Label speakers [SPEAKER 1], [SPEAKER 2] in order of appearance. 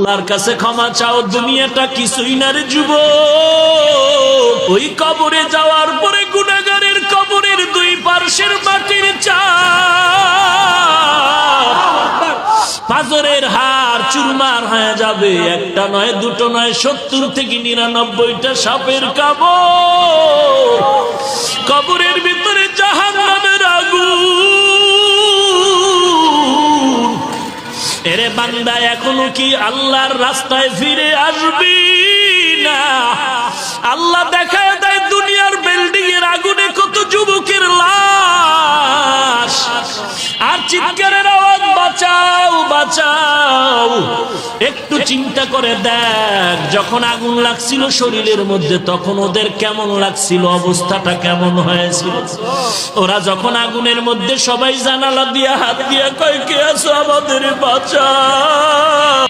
[SPEAKER 1] আল্লাহর কাছে ক্ষমা চাও, দুনিয়াটা কিছুই না রে যুবক। ওই কবরে যাওয়ার পরে গুনাহগারের কবরের দুই পার্শ্বের মাটির চাপ, পাথরের হাড় চুরমার হয়ে যাবে। একটা নয়, দুটো নয়, 70 থেকে 99টা সাপের কামড়। কবরের ভিতরে জাহান্নামের আগুন। এরে বান্দা, এখনো কি আল্লাহর রাস্তায় ফিরে আসবি না? আল্লাহ দেখায় দেয় দুনিয়ার বিল্ডিং এর আগুনে কত যুবকের লাশ, আর চিৎকারের আওয়াজ, বাঁচাও বাঁচাও। একটু চিন্তা করে দেখ, যখন আগুন লাগছিল শরীরের মধ্যে তখন ওদের কেমন লাগছিল, অবস্থাটা কেমন হয়েছিল। ওরা যখন আগুনের মধ্যে সবাই জানালা দিয়া হাত দিয়া কয়, কে আছো আমাদের বাঁচাও।